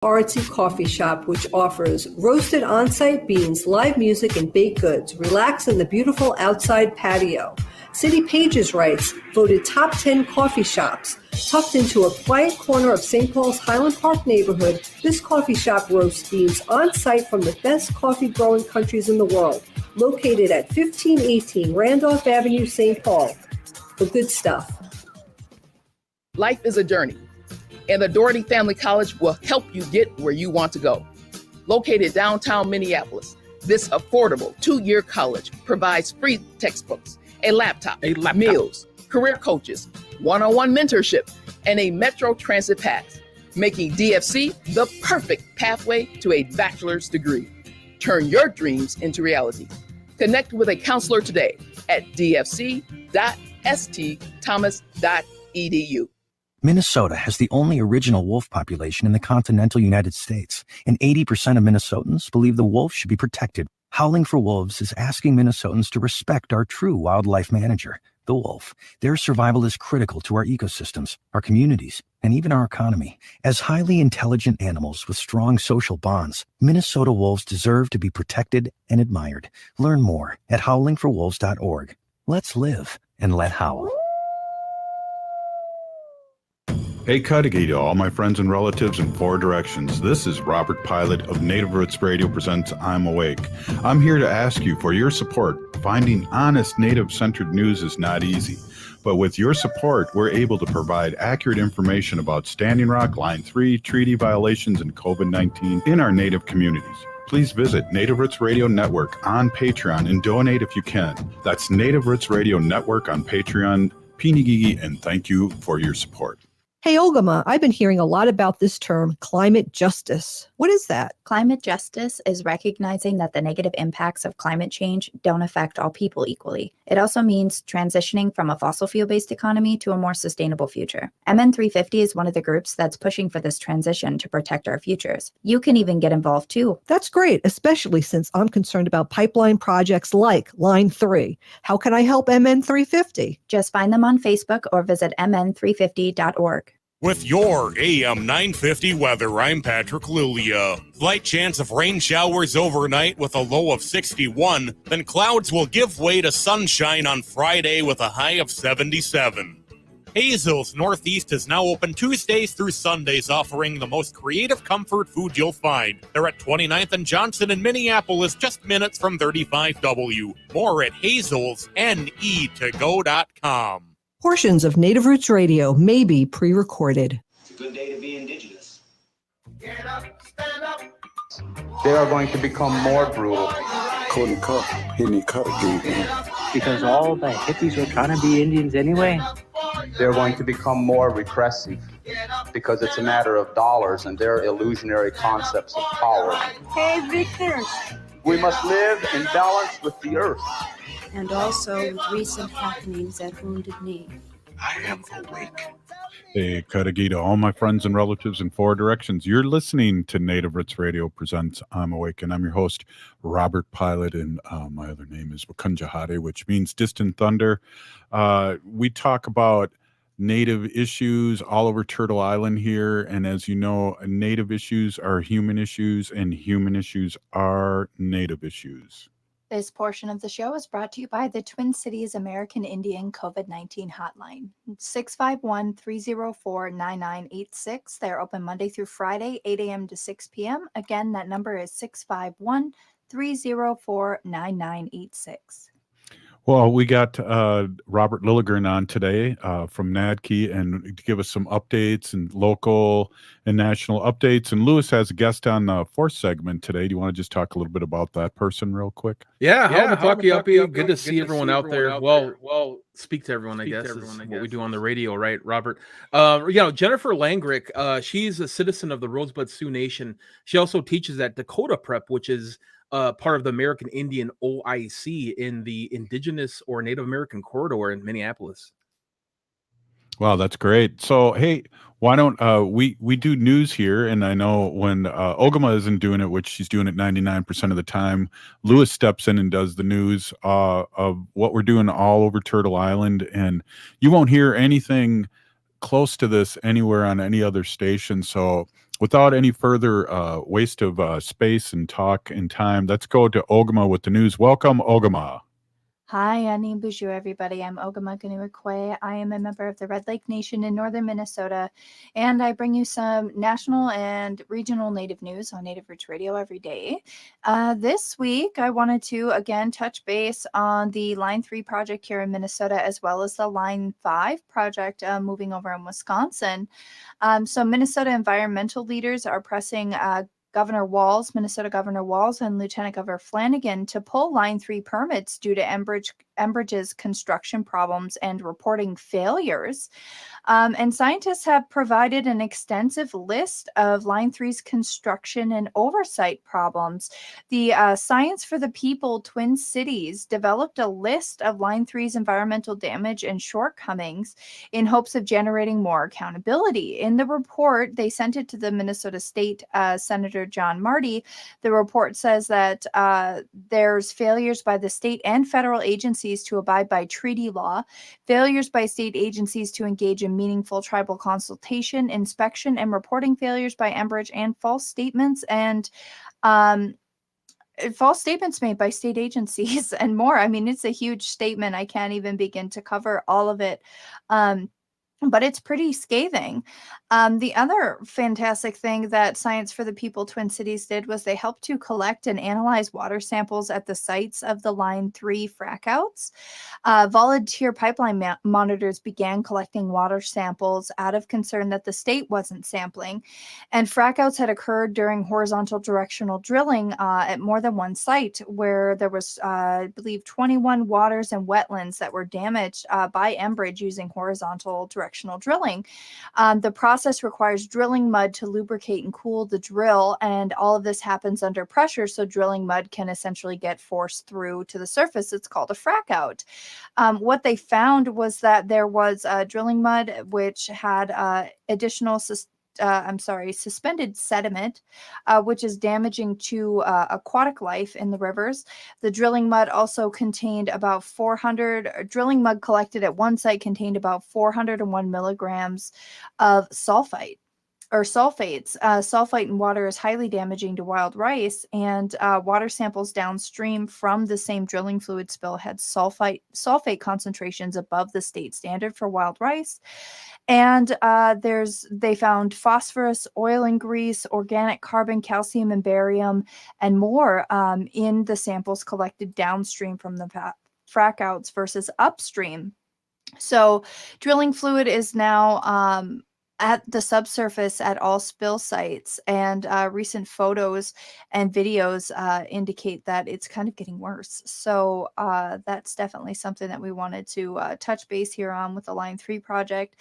Artsy Coffee Shop, which offers roasted on-site beans, live music, and baked goods. Relax in the beautiful outside patio. City Pages writes, voted top 10 coffee shops. Tucked into a quiet corner of St. Paul's Highland Park neighborhood, this coffee shop roasts beans on-site from the best coffee-growing countries in the world. Located at 1518 Randolph Avenue, St. Paul. The good stuff. Life is a journey, and the Doherty Family College will help you get where you want to go. Located downtown Minneapolis, this affordable 2-year college provides free textbooks, a laptop, meals, career coaches, one-on-one mentorship, and a Metro Transit pass, making DFC the perfect pathway to a bachelor's degree. Turn your dreams into reality. Connect with a counselor today at dfc.stthomas.edu. Minnesota has the only original wolf population in the continental United States, and 80% of Minnesotans believe the wolf should be protected. Howling for Wolves is asking Minnesotans to respect our true wildlife manager, the wolf. Their survival is critical to our ecosystems, our communities, and even our economy. As highly intelligent animals with strong social bonds, Minnesota wolves deserve to be protected and admired. Learn more at howlingforwolves.org. Let's live and let howl. Hey, Cudahy to all my friends and relatives in 4 directions. This is Robert Pilot of Native Roots Radio presents I'm Awake. I'm here to ask you for your support. Finding honest Native-centered news is not easy. But with your support, we're able to provide accurate information about Standing Rock, Line 3, treaty violations, and COVID-19 in our Native communities. Please visit Native Roots Radio Network on Patreon and donate if you can. That's Native Roots Radio Network on Patreon. Pinigigi, and thank you for your support. Hey, Ogimaa, I've been hearing a lot about this term, climate justice. What is that? Climate justice is recognizing that the negative impacts of climate change don't affect all people equally. It also means transitioning from a fossil fuel-based economy to a more sustainable future. MN350 is one of the groups that's pushing for this transition to protect our futures. You can even get involved too. That's great, especially since I'm concerned about pipeline projects like Line 3. How can I help MN350? Just find them on Facebook or visit mn350.org. With your AM 950 weather, I'm Patrick Lulia. Slight chance of rain showers overnight with a low of 61. Then clouds will give way to sunshine on Friday with a high of 77. Hazel's Northeast is now open Tuesdays through Sundays, offering the most creative comfort food you'll find. They're at 29th and Johnson in Minneapolis, just minutes from 35W. More at hazelsne2go.com. Portions of Native Roots Radio may be pre-recorded. It's a good day to be indigenous. Get up, stand up. They are going to become more brutal. Couldn't cut, hitting cut again. Because all the hippies were trying to be Indians anyway. They're going to become more repressive because it's a matter of dollars and their illusionary concepts of power. Hey, Victor. We must live in balance with the earth. And also with recent happenings at Wounded Knee. I am awake. Hey, Cudahy to all my friends and relatives in 4 directions. You're listening to Native Roots Radio presents I'm Awake, and I'm your host, Robert Pilot, and my other name is Wakunjahade, which means distant thunder. We talk about Native issues all over Turtle Island here, and as you know, Native issues are human issues, and human issues are Native issues. This portion of the show is brought to you by the Twin Cities American Indian COVID-19 Hotline, 651-304-9986. They're open Monday through Friday, 8 a.m. to 6 p.m. Again, that number is 651-304-9986. Well, we got Robert Lilligren on today from NACDI and to give us some updates and local and national updates. And Lewis has a guest on the 4th segment today. Do you want to just talk a little bit about that person real quick? Yeah, good to see everyone out there. Well, speak to everyone, I guess, is what we do on the radio, right, Robert? Jennifer Langreck, she's a citizen of the Rosebud Sioux Nation. She also teaches at Takoda Prep, which is part of the American Indian OIC in the indigenous or Native American corridor in Minneapolis. Wow, that's great. So, hey, why don't we do news here? And I know when Ogimaa isn't doing it, which she's doing it 99% of the time, Lewis steps in and does the news of what we're doing all over Turtle Island. And you won't hear anything close to this anywhere on any other station. So Without any further waste of space and talk and time, let's go to Ogimaa with the news. Welcome, Ogimaa. Hi, Ani Bonjour, everybody. I'm Ogimaa Giniw Ikwe. I am a member of the Red Lake Nation in northern Minnesota, and I bring you some national and regional Native news on Native Roots Radio every day. This week, I wanted to again touch base on the Line 3 project here in Minnesota, as well as the Line 5 project moving over in Wisconsin. So Minnesota environmental leaders are pressing Minnesota Governor Walz, and Lieutenant Governor Flanagan to pull Line 3 permits due to Enbridge's construction problems and reporting failures. And scientists have provided an extensive list of Line 3's construction and oversight problems. The Science for the People Twin Cities developed a list of Line 3's environmental damage and shortcomings in hopes of generating more accountability. In the report, they sent it to the Minnesota State Senator John Marty. The report says that there's failures by the state and federal agencies to abide by treaty law, failures by state agencies to engage in meaningful tribal consultation, inspection, and reporting failures by Enbridge, and false statements made by state agencies and more. I mean, it's a huge statement. I can't even begin to cover all of it. But it's pretty scathing. The other fantastic thing that Science for the People Twin Cities did was they helped to collect and analyze water samples at the sites of the Line 3 frac outs. Volunteer pipeline monitors began collecting water samples out of concern that the state wasn't sampling. And frac outs had occurred during horizontal directional drilling at more than one site, where there was, I believe, 21 waters and wetlands that were damaged by Enbridge using horizontal directional drilling. The process requires drilling mud to lubricate and cool the drill, and all of this happens under pressure, so drilling mud can essentially get forced through to the surface. It's called a frac out. What they found was that there was drilling mud which had additional suspended sediment, which is damaging to aquatic life in the rivers. The drilling mud also contained about drilling mud collected at one site contained about 401 milligrams of sulfates. Sulfite in water is highly damaging to wild rice, and water samples downstream from the same drilling fluid spill had sulfate concentrations above the state standard for wild rice. And they found phosphorus, oil and grease, organic carbon, calcium and barium, and more in the samples collected downstream from the frac outs versus upstream. So drilling fluid is now at the subsurface at all spill sites, and recent photos and videos indicate that it's kind of getting worse. So that's definitely something that we wanted to touch base here on with the Line 3 project.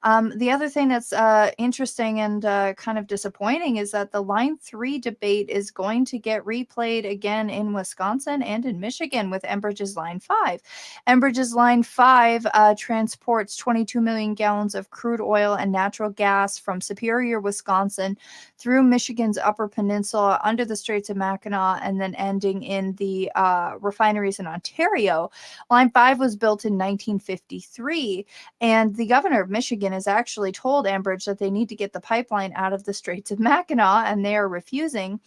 The other thing that's interesting and kind of disappointing is that the Line 3 debate is going to get replayed again in Wisconsin and in Michigan with Enbridge's Line 5. Enbridge's Line 5 transports 22 million gallons of crude oil and natural gas from Superior, Wisconsin, through Michigan's Upper Peninsula, under the Straits of Mackinac, and then ending in the refineries in Ontario. Line 5 was built in 1953, and the governor of Michigan has actually told Enbridge that they need to get the pipeline out of the Straits of Mackinac, and they are refusing.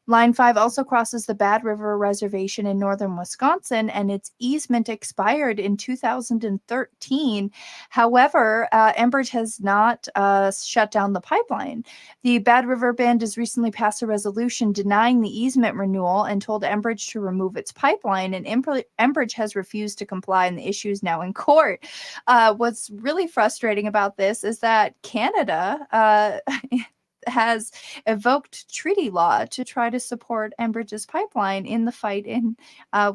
Line 5 also crosses the Bad River Reservation in northern Wisconsin, and its easement expired in 2013. However, Enbridge has not shut down the pipeline. The Bad River Band has recently passed a resolution denying the easement renewal and told Enbridge to remove its pipeline, and Enbridge has refused to comply, and the issue is now in court. What's really frustrating about this is that Canada has evoked treaty law to try to support Enbridge's pipeline in the fight in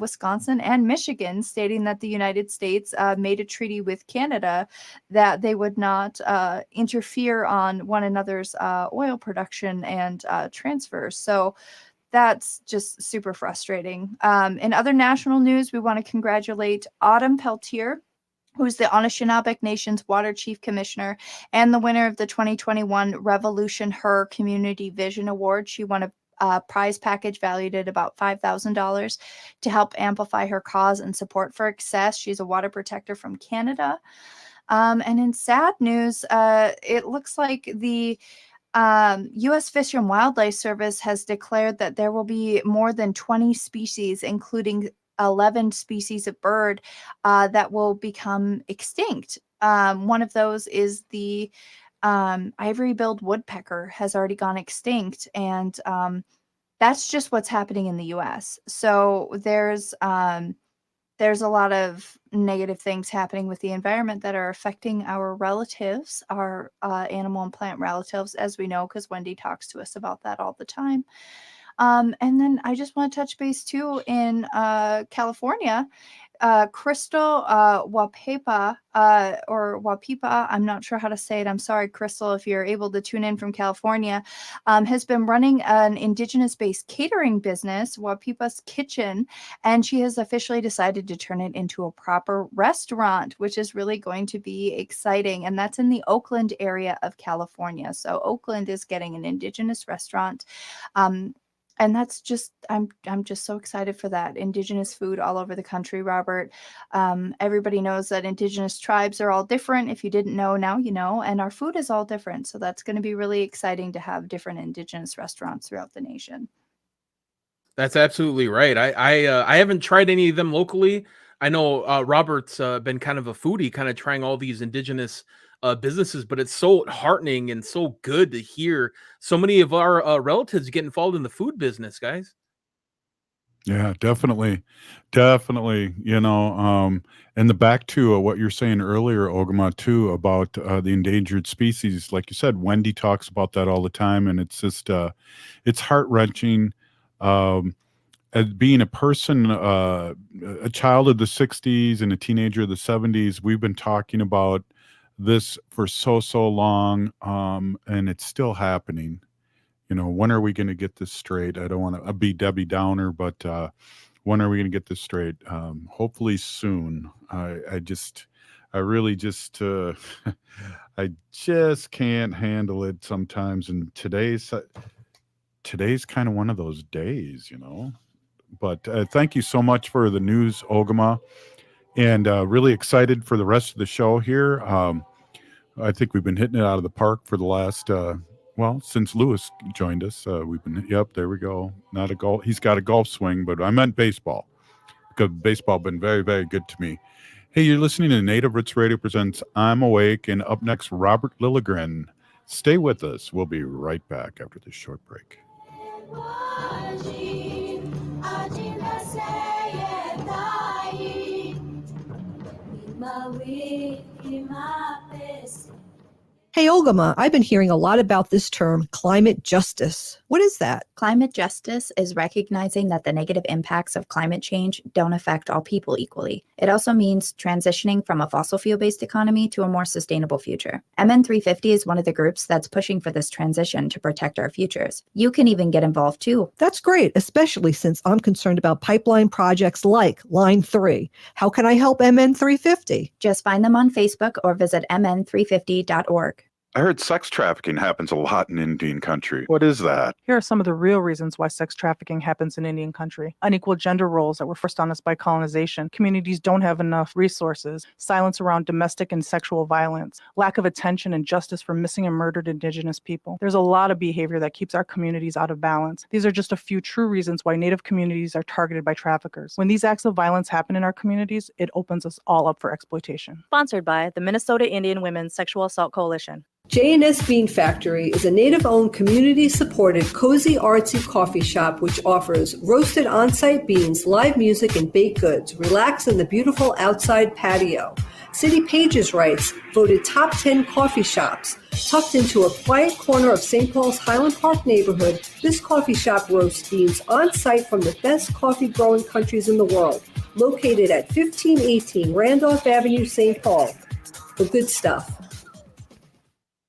Wisconsin and Michigan, stating that the United States made a treaty with Canada that they would not interfere on one another's oil production and transfers. So that's just super frustrating. In other national news, we want to congratulate Autumn Peltier, who's the Anishinaabe Nation's Water Chief Commissioner and the winner of the 2021 Revolution Her Community Vision Award. She won a prize package valued at about $5,000 to help amplify her cause and support for access. She's a water protector from Canada. And in sad news, it looks like the U.S. Fish and Wildlife Service has declared that there will be more than 20 species, including 11 species of bird, that will become extinct. One of those is the ivory-billed woodpecker has already gone extinct, and that's just what's happening in the U.S. So there's a lot of negative things happening with the environment that are affecting our relatives, our animal and plant relatives, as we know, because Wendy talks to us about that all the time. And then I just want to touch base too in California. Crystal Wapepa or Wapipa, I'm not sure how to say it. I'm sorry, Crystal, if you're able to tune in from California, has been running an indigenous-based catering business, Wapipa's Kitchen, and she has officially decided to turn it into a proper restaurant, which is really going to be exciting. And that's in the Oakland area of California. So Oakland is getting an indigenous restaurant. And that's just, I'm just so excited for that. Indigenous food all over the country, Robert. Everybody knows that indigenous tribes are all different. If you didn't know, now you know. And our food is all different. So that's going to be really exciting to have different indigenous restaurants throughout the nation. That's absolutely right. I haven't tried any of them locally. I know Robert's been kind of a foodie, kind of trying all these indigenous businesses, but it's so heartening and so good to hear so many of our relatives get involved in the food business, guys. Yeah, definitely. Definitely. And the back to what you're saying earlier, Ogimaa, too, about the endangered species. Like you said, Wendy talks about that all the time, and it's just, it's heart-wrenching. As being a person, a child of the 60s and a teenager of the 70s, we've been talking about this for so long, and it's still happening. When are we going to get this straight? I don't want to be Debbie Downer, but when are we going to get this straight? Hopefully soon. I really just I just can't handle it sometimes, and today's kind of one of those days, But thank you so much for the news, Ogimaa, and really excited for the rest of the show here. I think we've been hitting it out of the park for the last, since Lewis joined us. We've been, there we go. Not a golf. He's got a golf swing, but I meant baseball, because baseball has been very, very good to me. Hey, you're listening to Native Roots Radio presents I'm Awake, and up next, Robert Lilligren. Stay with us. We'll be right back after this short break. Hey, Ogimaa, I've been hearing a lot about this term, climate justice. What is that? Climate justice is recognizing that the negative impacts of climate change don't affect all people equally. It also means transitioning from a fossil fuel-based economy to a more sustainable future. MN350 is one of the groups that's pushing for this transition to protect our futures. You can even get involved too. That's great, especially since I'm concerned about pipeline projects like Line 3. How can I help MN350? Just find them on Facebook or visit mn350.org. I heard sex trafficking happens a lot in Indian country. What is that? Here are some of the real reasons why sex trafficking happens in Indian country. Unequal gender roles that were forced on us by colonization. Communities don't have enough resources. Silence around domestic and sexual violence. Lack of attention and justice for missing and murdered Indigenous people. There's a lot of behavior that keeps our communities out of balance. These are just a few true reasons why Native communities are targeted by traffickers. When these acts of violence happen in our communities, it opens us all up for exploitation. Sponsored by the Minnesota Indian Women's Sexual Assault Coalition. J&S Bean Factory is a Native-owned, community-supported, cozy, artsy coffee shop which offers roasted on-site beans, live music, and baked goods. Relax in the beautiful outside patio. City Pages writes, voted top 10 coffee shops. Tucked into a quiet corner of St. Paul's Highland Park neighborhood, this coffee shop roasts beans on-site from the best coffee-growing countries in the world. Located at 1518 Randolph Avenue, St. Paul. The good stuff.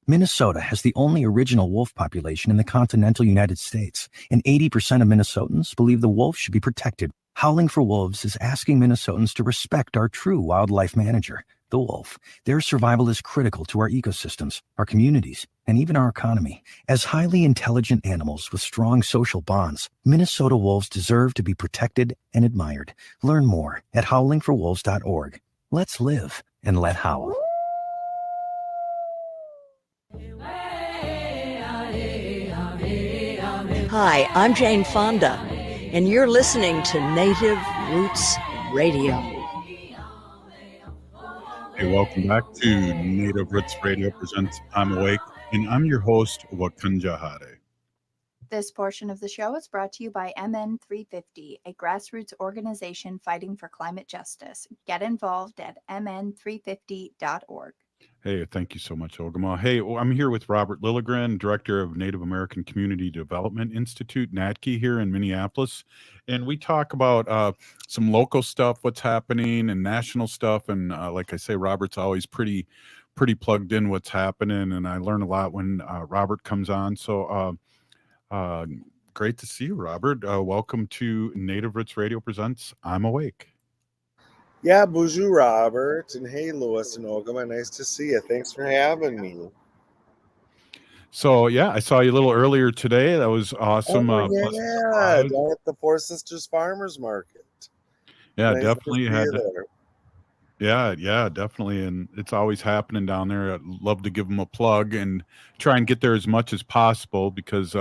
Minnesota has the only original wolf population in the continental United States, and 80% of Minnesotans believe the wolf should be protected. Howling for Wolves is asking Minnesotans to respect our true wildlife manager, the wolf. Their survival is critical to our ecosystems, our communities, and even our economy. As highly intelligent animals with strong social bonds, Minnesota wolves deserve to be protected and admired. Learn more at howlingforwolves.org. Let's live and let howl. Hi, I'm Jane Fonda, and you're listening to Native Roots Radio. Hey, welcome back to Native Roots Radio presents I'm Awake, and I'm your host, Wakanja Hade. This portion of the show is brought to you by MN350, a grassroots organization fighting for climate justice. Get involved at mn350.org. Hey, thank you so much, Ogimaa. Hey, I'm here with Robert Lilligren, Director of Native American Community Development Institute, NACDI, here in Minneapolis. And we talk about some local stuff, what's happening, and national stuff. And like I say, Robert's always pretty plugged in what's happening. And I learn a lot when Robert comes on. So great to see you, Robert. Welcome to Native Roots Radio presents I'm Awake. Yeah, bonjour, Robert, and hey, Louis and Ogimaa. Nice to see you. Thanks for having me. So yeah, I saw you a little earlier today. That was awesome. Oh, yeah, down at the Four Sisters Farmers Market. Yeah, Nice definitely to had. see you Yeah, definitely, and it's always happening down there. I'd love to give them a plug and try and get there as much as possible because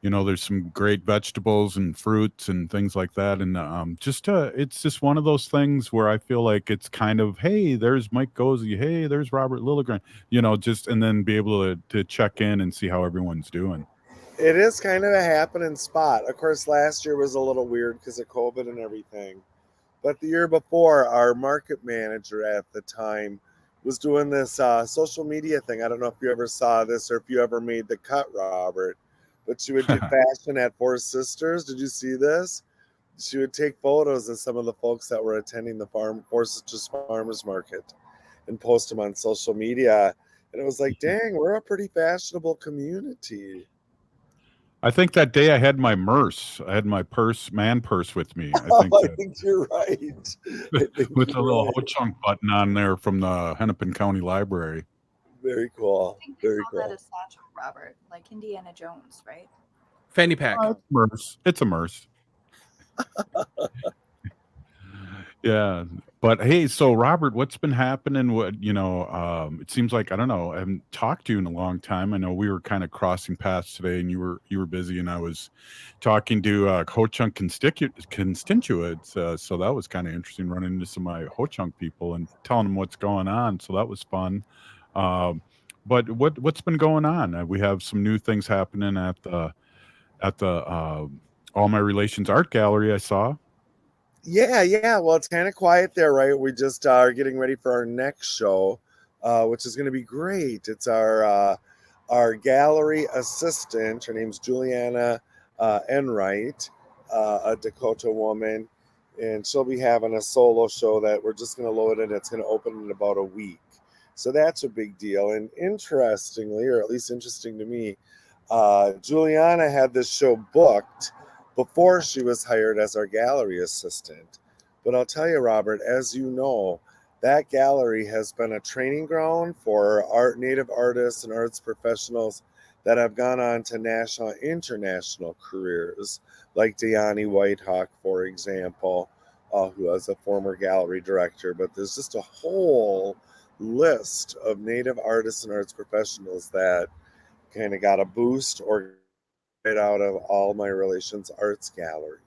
there's some great vegetables and fruits and things like that, and it's just one of those things where I feel like it's kind of, hey, there's Mike Gozy, hey, there's Robert Lilligren, and then be able to check in and see how everyone's doing. It is kind of a happening spot. Of course, last year was a little weird because of COVID and everything. But the year before, our market manager at the time was doing this social media thing. I don't know if you ever saw this or if you ever made the cut, Robert, but she would do fashion at Four Sisters. Did you see this? She would take photos of some of the folks that were attending the Four Sisters Farmers Market and post them on social media. And it was like, dang, we're a pretty fashionable community. I think that day I had my MERS. I had my man purse with me. I think you're right. With a little ho-chunk button on there from the Hennepin County Library. Very cool. Very cool. That a satchel, Robert, like Indiana Jones, right? Fanny pack. It's a MERS. Yeah, but hey, so Robert, what's been happening? It seems like, I don't know, I haven't talked to you in a long time. I know we were kind of crossing paths today, and you were busy, and I was talking to Ho-Chunk constituents. So that was kind of interesting, running into some of my Ho-Chunk people and telling them what's going on. So that was fun. But what's been going on? We have some new things happening at the All My Relations Art Gallery. I saw. Yeah. Well, it's kind of quiet there, right? We just are getting ready for our next show, which is going to be great. It's our gallery assistant. Her name's Juliana Enright, a Dakota woman, and she'll be having a solo show that we're just going to load in. It's going to open in about a week. So that's a big deal. And interestingly, or at least interesting to me, Juliana had this show booked before she was hired as our gallery assistant. But I'll tell you, Robert, as you know, that gallery has been a training ground for Native artists and arts professionals that have gone on to national and international careers, like Deani Whitehawk, for example, who was a former gallery director. But there's just a whole list of Native artists and arts professionals that kind of got a boost or right out of All My Relations Arts Gallery.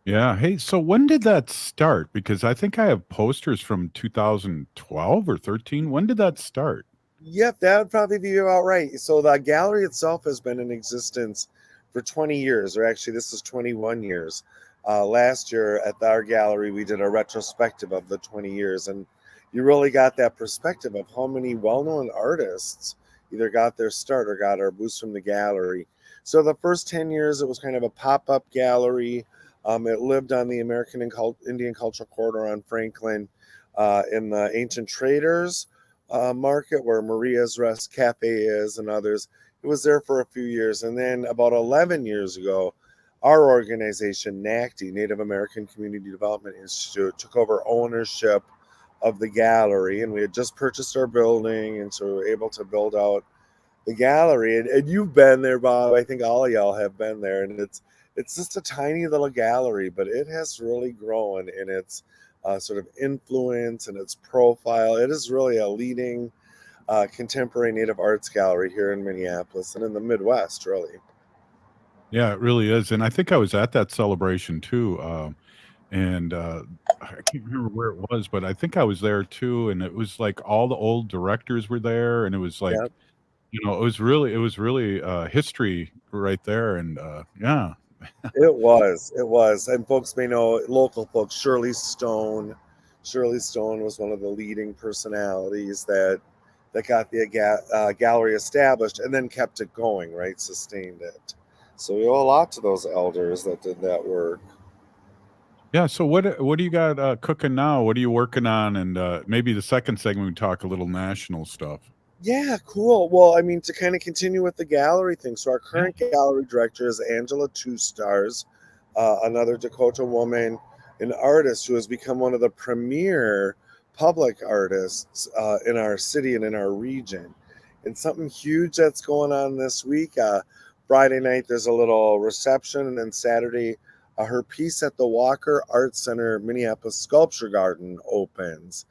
Yeah. Hey, so when did that start? Because I think I have posters from 2012 or 13. When did that start? Yep, that would probably be about right. So the gallery itself has been in existence for 20 years, or actually this is 21 years. Last year at our gallery, we did a retrospective of the 20 years, and you really got that perspective of how many well-known artists either got their start or got our boost from the gallery. So the first 10 years, it was kind of a pop-up gallery. It lived on the American and Indian Cultural Corridor on Franklin in the Ancient Traders market where Maria's Rest Cafe is and others. It was there for a few years. And then about 11 years ago, our organization, NACDI, Native American Community Development Institute, took over ownership of the gallery. And we had just purchased our building, and so we were able to build out the gallery. And you've been there, Bob. I think all of y'all have been there. And it's just a tiny little gallery, but it has really grown in its sort of influence and its profile. It is really a leading contemporary Native arts gallery here in Minneapolis and in the Midwest, really. Yeah, it really is. And I think I was at that celebration too. And I can't remember where it was, but I think I was there too. And it was like all the old directors were there, and it was like, Yep. it was really history right there. And yeah. It was. And folks may know, local folks, Shirley Stone. Shirley Stone was one of the leading personalities that got the gallery established and then kept it going, right? Sustained it. So we owe a lot to those elders that did that work. Yeah. So what do you got cooking now? What are you working on? And maybe the second segment we talk a little national stuff. Yeah, cool. Well, I mean, to kind of continue with the gallery thing. So our current gallery director is Angela Two Stars, another Dakota woman, an artist who has become one of the premier public artists in our city and in our region. And something huge that's going on this week. Friday night, there's a little reception, and then Saturday, her piece at the Walker Art Center Minneapolis Sculpture Garden opens.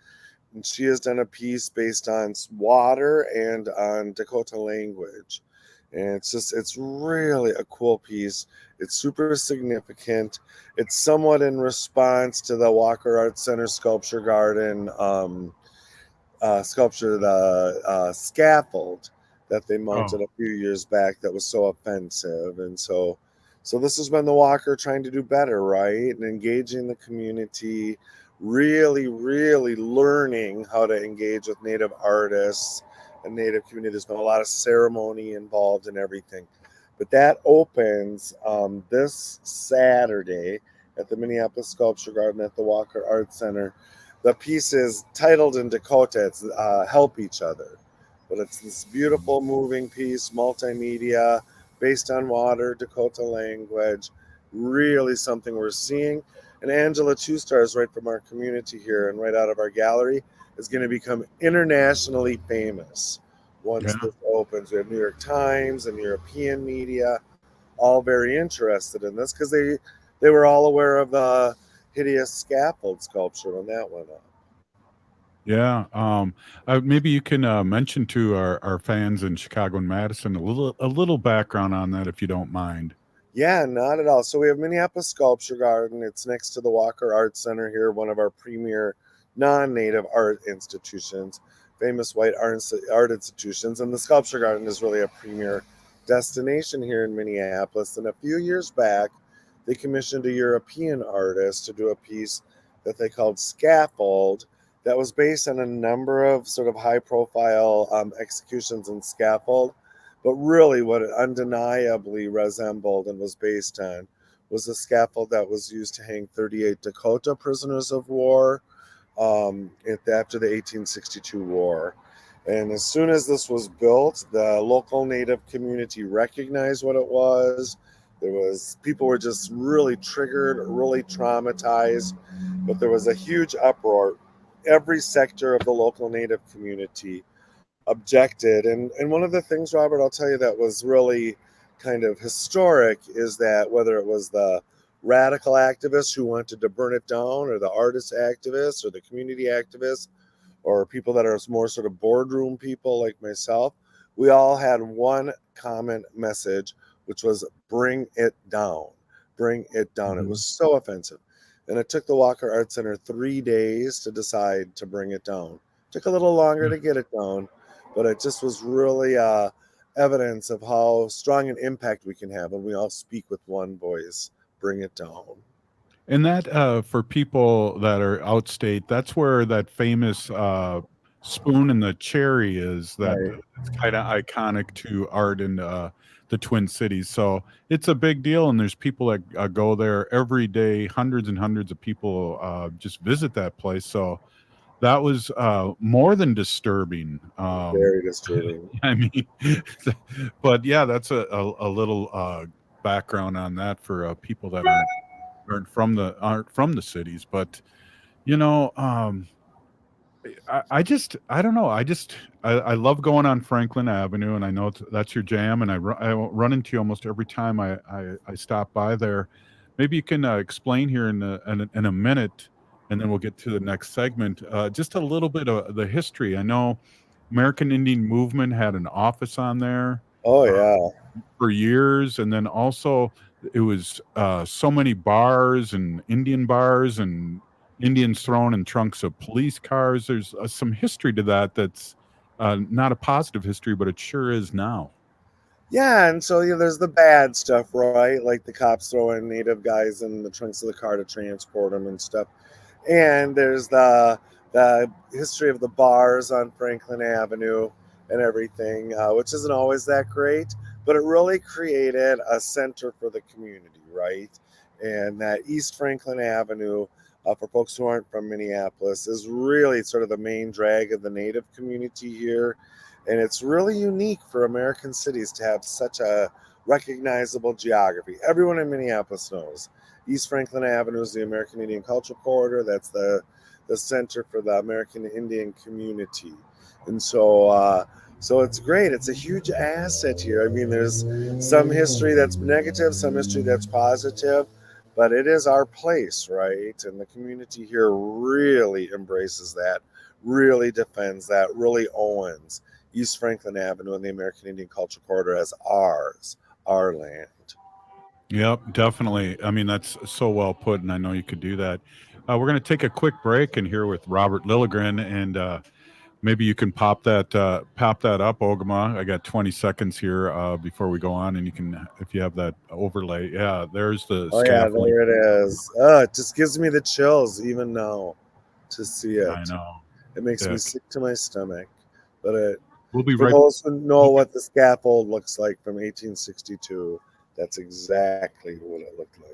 And she has done a piece based on water and on Dakota language. And it's really a cool piece. It's super significant. It's somewhat in response to the Walker Art Center Sculpture Garden sculpture, the scaffold that they mounted a few years back that was so offensive. And so this has been the Walker trying to do better, right? And engaging the community, really, really learning how to engage with Native artists and Native community. There's been a lot of ceremony involved and everything. But that opens this Saturday at the Minneapolis Sculpture Garden at the Walker Art Center. The piece is titled in Dakota, it's Help Each Other. But it's this beautiful moving piece, multimedia, based on water, Dakota language, really something we're seeing. And Angela Two Stars, right from our community here and right out of our gallery, is going to become internationally famous once this opens. We have New York Times and European media all very interested in this because they were all aware of the hideous scaffold sculpture when that went up. Yeah. Maybe you can mention to our fans in Chicago and Madison a little background on that, if you don't mind. Yeah, not at all. So we have Minneapolis Sculpture Garden. It's next to the Walker Art Center here, one of our premier non-Native art institutions, famous white art institutions. And the Sculpture Garden is really a premier destination here in Minneapolis. And a few years back, they commissioned a European artist to do a piece that they called Scaffold that was based on a number of sort of high-profile executions in scaffold. But really what it undeniably resembled and was based on was a scaffold that was used to hang 38 Dakota prisoners of war after the 1862 war. And as soon as this was built, the local Native community recognized what it was. People were just really triggered, really traumatized, but there was a huge uproar. Every sector of the local Native community objected. And one of the things, Robert, I'll tell you that was really kind of historic is that whether it was the radical activists who wanted to burn it down or the artist activists or the community activists or people that are more sort of boardroom people like myself, we all had one common message, which was bring it down. Bring it down. It was so offensive. And it took the Walker Art Center 3 days to decide to bring it down. It took a little longer to get it down, but it just was really evidence of how strong an impact we can have when we all speak with one voice. Bring it down. And that for people that are outstate, that's where that famous spoon and the cherry is. It's kind of iconic to art in the Twin Cities. So it's a big deal, and there's people that go there every day. Hundreds and hundreds of people just visit that place. So that was more than disturbing. Very disturbing. I mean, but yeah, that's a little background on that for people that aren't from the cities. But you know, I don't know. I love going on Franklin Avenue, and I know that's your jam. And I run into you almost every time I stop by there. Maybe you can explain here in a minute, and then we'll get to the next segment. Just a little bit of the history. I know American Indian Movement had an office on there, Oh, yeah. For years. And then also it was so many bars and Indians thrown in trunks of police cars. There's some history to that that's not a positive history, but it sure is now. Yeah, and so there's the bad stuff, right? Like the cops throwing Native guys in the trunks of the car to transport them and stuff. And there's the history of the bars on Franklin Avenue and everything, which isn't always that great, but it really created a center for the community, right? And that East Franklin Avenue, for folks who aren't from Minneapolis, is really sort of the main drag of the Native community here. And it's really unique for American cities to have such a recognizable geography. Everyone in Minneapolis knows East Franklin Avenue is the American Indian Cultural Corridor. That's the center for the American Indian community. And so it's great. It's a huge asset here. I mean, there's some history that's negative, some history that's positive, but it is our place, right? And the community here really embraces that, really defends that, really owns East Franklin Avenue and the American Indian Cultural Corridor as ours, our land. Yep, definitely. I mean, that's so well put, and I know you could do that. We're going to take a quick break and here with Robert Lilligren, and maybe you can pop that up, Ogimaa. I got 20 seconds here before we go on, and you can, if you have that overlay. Yeah, there's the scaffolding. Yeah, there it is. It just gives me the chills even now to see it. I know. It makes me sick to my stomach. But we'll be for right. those who know what the scaffold looks like from 1862, that's exactly what it looked like.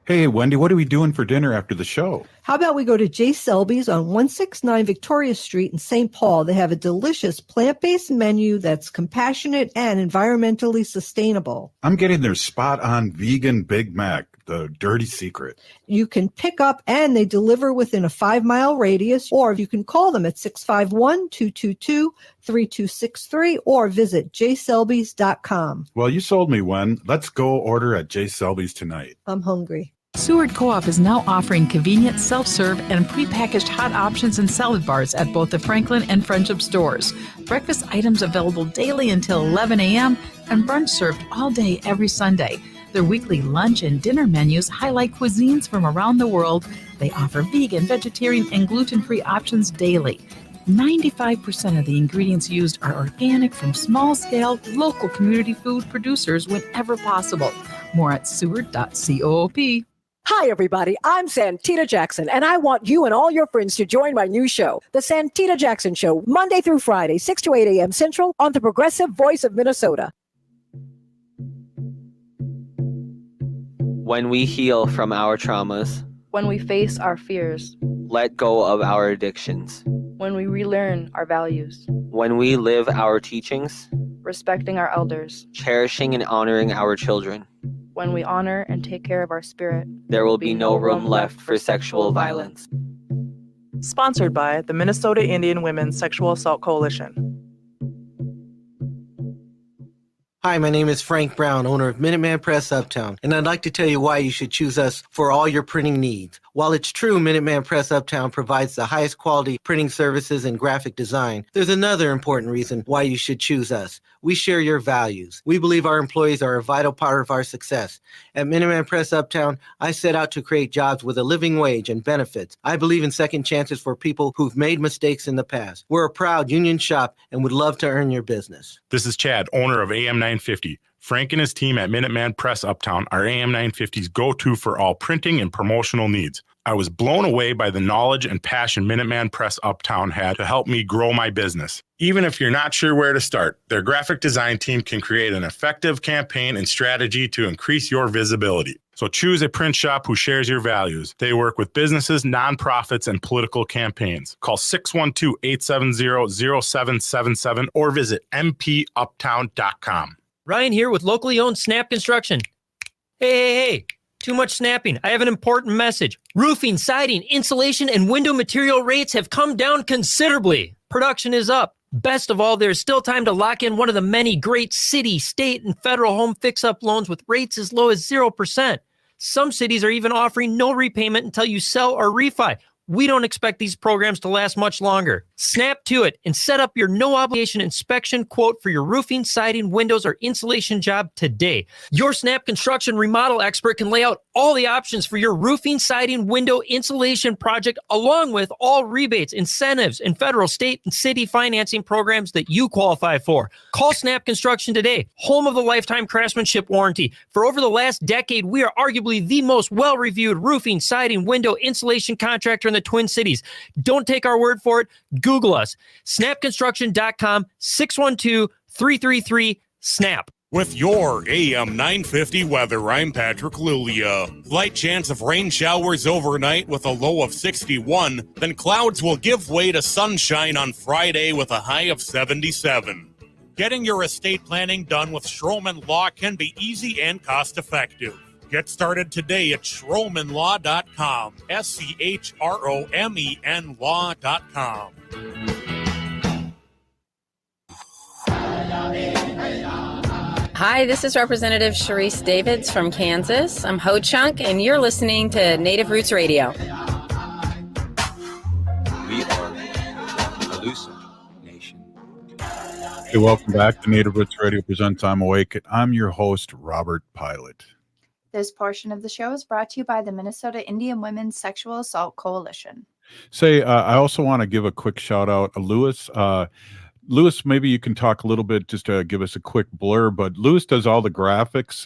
Hey, Wendy, what are we doing for dinner after the show? How about we go to J. Selby's on 169 Victoria Street in St. Paul? They have a delicious plant-based menu that's compassionate and environmentally sustainable. I'm getting their spot-on vegan Big Mac, the dirty secret. You can pick up and they deliver within a 5-mile radius, or you can call them at 651-222-3263 or visit jselbys.com. Well, you sold me, Wen. Let's go order at J. Selby's tonight. I'm hungry. Seward Co-op is now offering convenient self-serve and prepackaged hot options and salad bars at both the Franklin and Friendship stores. Breakfast items available daily until 11 a.m. and brunch served all day every Sunday. Their weekly lunch and dinner menus highlight cuisines from around the world. They offer vegan, vegetarian, and gluten-free options daily. 95% of the ingredients used are organic from small-scale, local community food producers whenever possible. More at seward.coop. Hi, everybody. I'm Santita Jackson, and I want you and all your friends to join my new show, The Santita Jackson Show, Monday through Friday, 6 to 8 a.m. Central on the Progressive Voice of Minnesota. When we heal from our traumas, when we face our fears, let go of our addictions, when we relearn our values, when we live our teachings, respecting our elders, cherishing and honoring our children, when we honor and take care of our spirit, there will be no room left for sexual violence. Sponsored by the Minnesota Indian Women's Sexual Assault Coalition. Hi, my name is Frank Brown, owner of Minuteman Press Uptown, and I'd like to tell you why you should choose us for all your printing needs. While it's true Minuteman Press Uptown provides the highest quality printing services and graphic design, there's another important reason why you should choose us. We share your values. We believe our employees are a vital part of our success. At Minuteman Press Uptown, I set out to create jobs with a living wage and benefits. I believe in second chances for people who've made mistakes in the past. We're a proud union shop and would love to earn your business. This is Chad, owner of AM 950. Frank and his team at Minuteman Press Uptown are AM 950's go-to for all printing and promotional needs. I was blown away by the knowledge and passion Minuteman Press Uptown had to help me grow my business. Even if you're not sure where to start, their graphic design team can create an effective campaign and strategy to increase your visibility. So choose a print shop who shares your values. They work with businesses, nonprofits, and political campaigns. Call 612-870-0777 or visit mpuptown.com. Ryan here with locally owned Snap Construction. Hey. Too much snapping. I have an important message. Roofing, siding, insulation, and window material rates have come down considerably. Production is up. Best of all, there's still time to lock in one of the many great city, state, and federal home fix-up loans with rates as low as 0%. Some cities are even offering no repayment until you sell or refi. We don't expect these programs to last much longer. Snap to it and set up your no-obligation inspection quote for your roofing, siding, windows, or insulation job today. Your Snap Construction remodel expert can lay out all the options for your roofing, siding, window, insulation project, along with all rebates, incentives, and federal, state, and city financing programs that you qualify for. Call Snap Construction today, home of the lifetime craftsmanship warranty. For over the last decade, we are arguably the most well-reviewed roofing, siding, window, insulation contractor in the Twin Cities. Don't take our word for it. Google us. Snapconstruction.com, 612-333-SNAP. With your AM 950 weather, I'm Patrick Lilia. Light chance of rain showers overnight with a low of 61. Then clouds will give way to sunshine on Friday with a high of 77. Getting your estate planning done with Schromen Law can be easy and cost-effective. Get started today at schromenlaw.com. SCHROMEN law.com. Hi, this is Representative Sharice Davids from Kansas. I'm Ho Chunk, and you're listening to Native Roots Radio. We are Elusive Nation. Hey, welcome back to Native Roots Radio presents I'm Awake. I'm your host, Robert Pilot. This portion of the show is brought to you by the Minnesota Indian Women's Sexual Assault Coalition. I also want to give a quick shout out to Lewis. Lewis, maybe you can talk a little bit, just to give us a quick blur, but Lewis does all the graphics.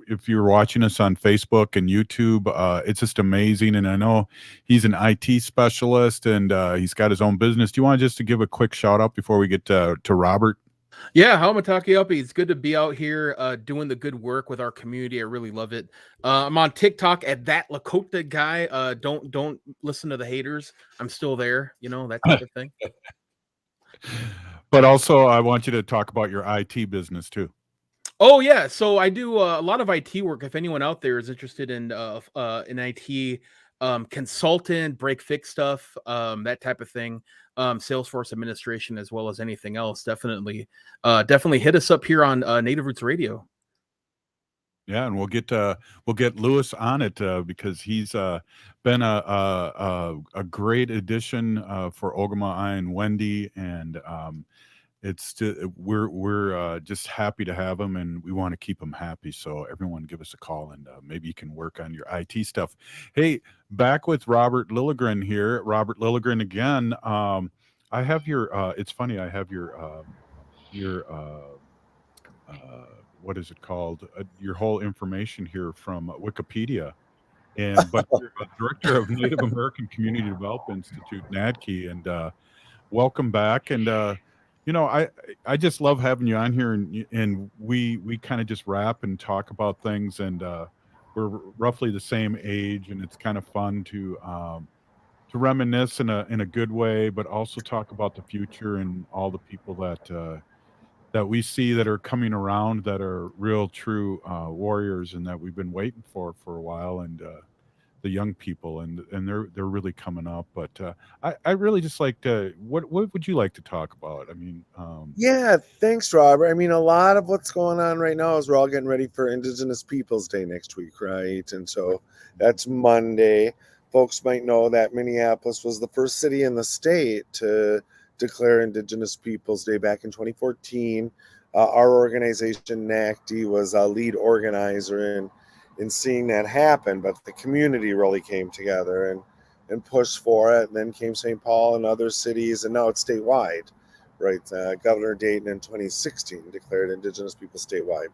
If you're watching us on Facebook and YouTube, it's just amazing. And I know he's an IT specialist and he's got his own business. Do you want just to give a quick shout out before we get to Robert? Yeah, Haumataki. It's good to be out here doing the good work with our community. I really love it. I'm on TikTok at that Lakota guy. Don't listen to the haters. I'm still there, that type of thing. But also, I want you to talk about your IT business too. Oh yeah, so I do a lot of IT work. If anyone out there is interested in IT, consultant, break fix stuff, that type of thing, Salesforce administration, as well as anything else, definitely hit us up here on Native Roots Radio. Yeah, and we'll get Lewis on it because he's been a great addition for Ogimaa and Wendy, and we're just happy to have him, and we want to keep him happy. So everyone, give us a call, and maybe you can work on your IT stuff. Hey, back with Robert Lilligren here. Robert Lilligren again. I have your. It's funny. I have your. What is it called? Your whole information here from Wikipedia, but you're a director of Native American Community Development Institute, NACDI, and welcome back. And I just love having you on here, and we kind of just rap and talk about things, and we're roughly the same age, and it's kind of fun to reminisce in a good way, but also talk about the future and all the people that we see that are coming around that are real true warriors, and that we've been waiting for a while, and the young people, and they're really coming up. But I really just like to, what would you like to talk about? I mean, yeah, thanks, Robert. I mean, a lot of what's going on right now is we're all getting ready for Indigenous Peoples Day next week, right? And so that's Monday. Folks might know that Minneapolis was the first city in the state to declare Indigenous Peoples Day back in 2014. Our organization, NACDI, was a lead organizer in seeing that happen, but the community really came together and pushed for it. And then came St. Paul and other cities, and now it's statewide, right? Governor Dayton in 2016 declared Indigenous people statewide.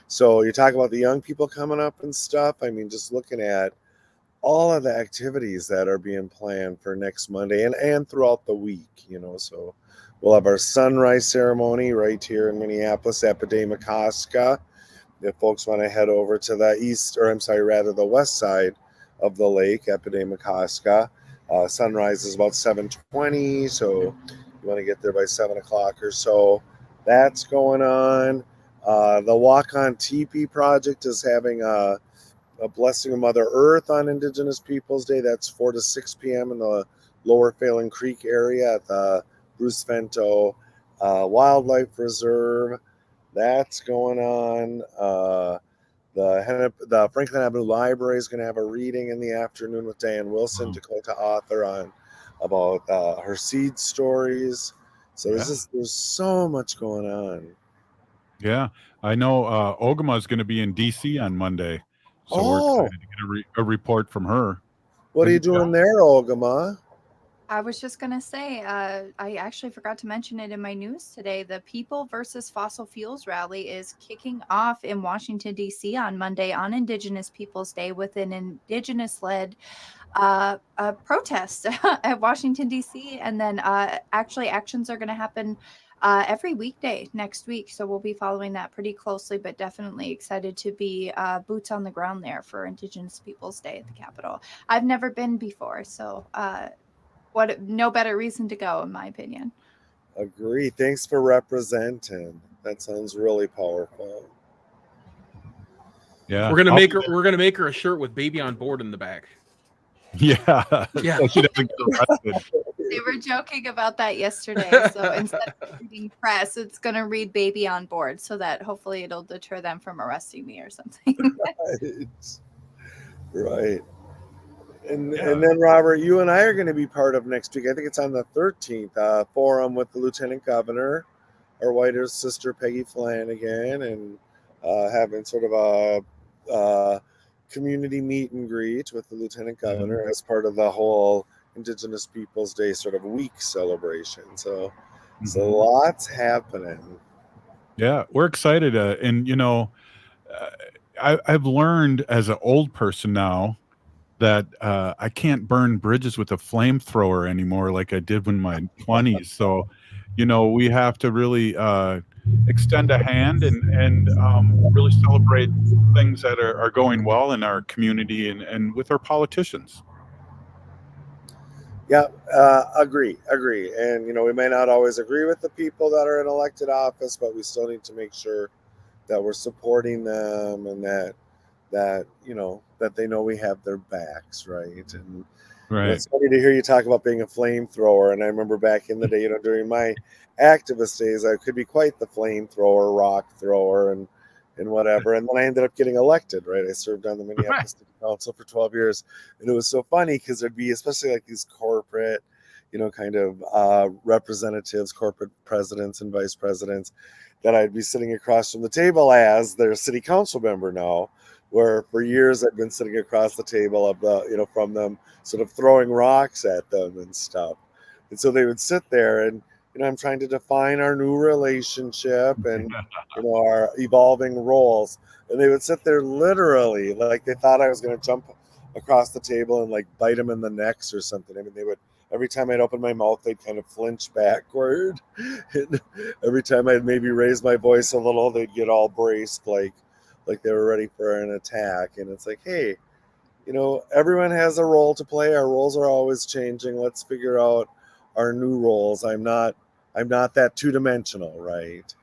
So you talk about the young people coming up and stuff. I mean, just looking at all of the activities that are being planned for next Monday and throughout the week, so we'll have our sunrise ceremony right here in Minneapolis at Epidemicoska. If folks want to head over to the west side of the lake, Epidemicoska, sunrise is about 7:20, so you want to get there by 7 o'clock or so. That's going on. The Walk on Teepee project is having a blessing of Mother Earth on Indigenous Peoples Day. That's 4 to 6 p.m. in the Lower Phelan Creek area at the Bruce Vento Wildlife Reserve. That's going on. The Franklin Avenue Library is going to have a reading in the afternoon with Diane Wilson, Dakota author, on about her seed stories. So Yeah. there's so much going on. Yeah, I know Ogimaa is going to be in DC on Monday, so we're Oh, excited to get a report from her. what are you doing there, Ogimaa? I was just going to say, I actually forgot to mention it in my news today. The People versus Fossil Fuels rally is kicking off in Washington, D.C. on Monday on Indigenous Peoples Day with an Indigenous-led protest at Washington, D.C. And then actually actions are going to happen every weekday next week. So we'll be following that pretty closely, but definitely excited to be boots on the ground there for Indigenous Peoples Day at the Capitol. I've never been before, so no better reason to go, in my opinion. Agree. Thanks for representing. That sounds really powerful. Yeah, We're gonna make her a shirt with "Baby on Board" in the back. Yeah, yeah. So she doesn't get arrested. They were joking about that yesterday. So instead of reading press, it's going to read "Baby on Board" so that hopefully it'll deter them from arresting me or something. Right. And then, Robert, you and I are going to be part of next week. I think it's on the 13th forum with the Lieutenant Governor, our whiter sister Peggy Flanagan, and having sort of a community meet and greet with the Lieutenant Governor as part of the whole Indigenous Peoples Day sort of week celebration. So lots happening. Yeah, we're excited, and I've learned as an old person now that I can't burn bridges with a flamethrower anymore like I did in my 20s. So, we have to really extend a hand and really celebrate things that are going well in our community and with our politicians. Yeah, agree. And, we may not always agree with the people that are in elected office, but we still need to make sure that we're supporting them and that they know we have their backs, right? And Right. It's funny to hear you talk about being a flamethrower. And I remember back in the day, during my activist days, I could be quite the flamethrower, rock thrower, and whatever. And then I ended up getting elected, right? I served on the Minneapolis City Council for 12 years. And it was so funny because there'd be, especially like these corporate, kind of representatives, corporate presidents and vice presidents, that I'd be sitting across from the table as their city council member now, where for years I'd been sitting across the table of the, from them, sort of throwing rocks at them and stuff. And so they would sit there and, I'm trying to define our new relationship and, our evolving roles. And they would sit there literally like they thought I was going to jump across the table and like bite them in the necks or something. I mean, they would, every time I'd open my mouth, they'd kind of flinch backward. And every time I'd maybe raise my voice a little, they'd get all braced like they were ready for an attack. And it's like, hey, everyone has a role to play. Our roles are always changing. Let's figure out our new roles. I'm not that two-dimensional, right?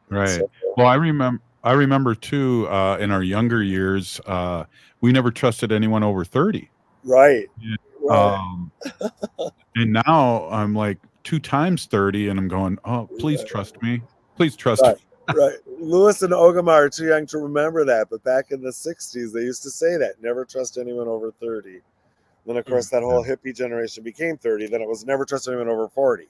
Right. So, well, I remember too, in our younger years, we never trusted anyone over 30. Right. And now I'm like 2 times 30 and I'm going, oh, please trust me. Please trust me. Right. Lewis and Ogimaa are too young to remember that, but back in the 60s, they used to say that, never trust anyone over 30. Then, of course, that whole hippie generation became 30. Then it was never trust anyone over 40.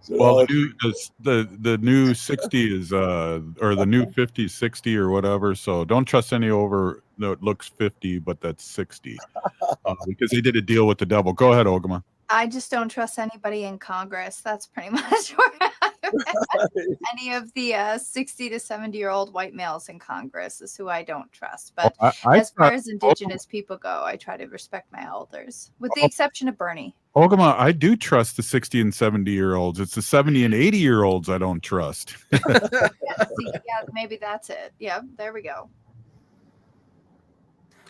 Well, the new 60 is, or the new 50 is 60 or whatever. So don't trust any over that looks 50, but that's 60, because they did a deal with the devil. Go ahead, Ogimaa. I just don't trust anybody in Congress. That's pretty much where any of the 60 to 70-year-old white males in Congress is who I don't trust. But as far as Indigenous people go, I try to respect my elders, with the exception of Bernie. Ogimaa, I do trust the 60 and 70-year-olds. It's the 70 and 80-year-olds I don't trust. Yeah, maybe that's it. Yeah, there we go.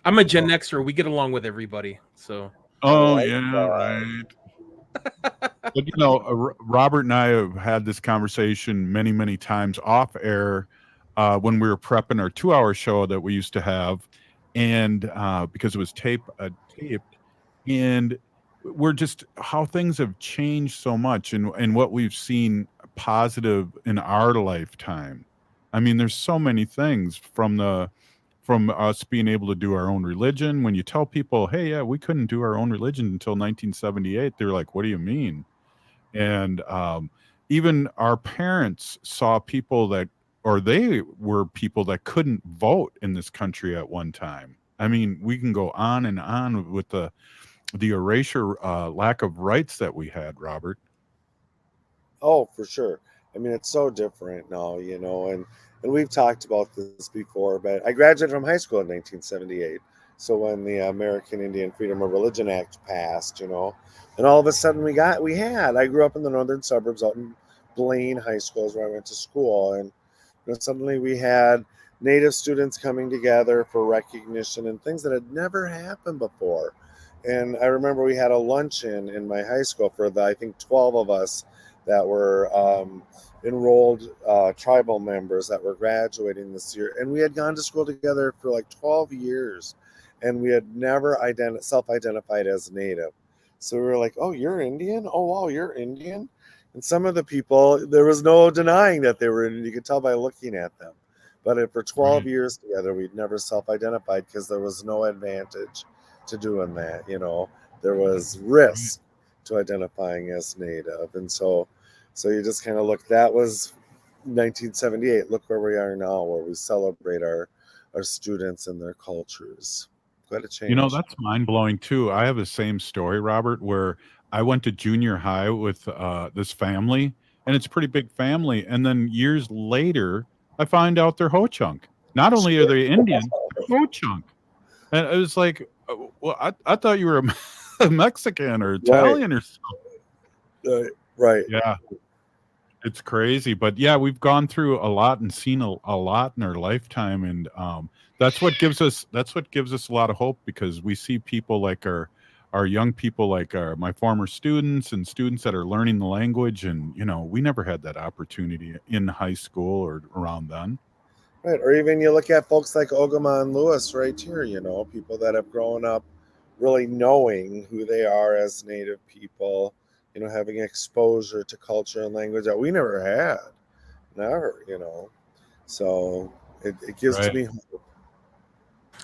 I'm a Gen Xer. We get along with everybody. So. Oh, yeah, right. But, Robert and I have had this conversation many, many times off air when we were prepping our 2-hour show that we used to have, and because it was taped, and we're just how things have changed so much and what we've seen positive in our lifetime. I mean, there's so many things from from us being able to do our own religion. When you tell people, hey, yeah, we couldn't do our own religion until 1978, they're like, what do you mean? And even our parents saw people that, or they were people that couldn't vote in this country at one time. I mean, we can go on and on with the erasure, lack of rights that we had, Robert. Oh, for sure. I mean, it's so different now, and we've talked about this before, but I graduated from high school in 1978. So when the American Indian Freedom of Religion Act passed, and all of a sudden I grew up in the northern suburbs out in Blaine High School is where I went to school. And suddenly we had Native students coming together for recognition and things that had never happened before. And I remember we had a luncheon in my high school for I think 12 of us that were enrolled tribal members that were graduating this year. And we had gone to school together for like 12 years. And we had never self-identified as Native. So we were like, oh, you're Indian? Oh, wow, you're Indian? And some of the people, there was no denying that they were Indian. You could tell by looking at them. But for 12 years together, we'd never self-identified because there was no advantage to doing that. There was risk to identifying as Native. And so you just kind of look, that was 1978. Look where we are now, where we celebrate our students and their cultures. Quite a change. That's mind-blowing too. I have the same story, Robert, where I went to junior high with this family, and it's a pretty big family. And then years later, I find out they're Ho-Chunk. Not only are they Indian, they're Ho-Chunk. And it was like, well, I thought you were a Mexican or Italian or something. Right. Yeah. It's crazy. But yeah, we've gone through a lot and seen a lot in our lifetime. And that's what gives us a lot of hope, because we see people like our young people, like my former students and students that are learning the language. And, we never had that opportunity in high school or around then. Right. Or even you look at folks like Ogimaa and Lewis right here, people that have grown up really knowing who they are as Native people, having exposure to culture and language that we never had. Never, So it gives Right. me hope.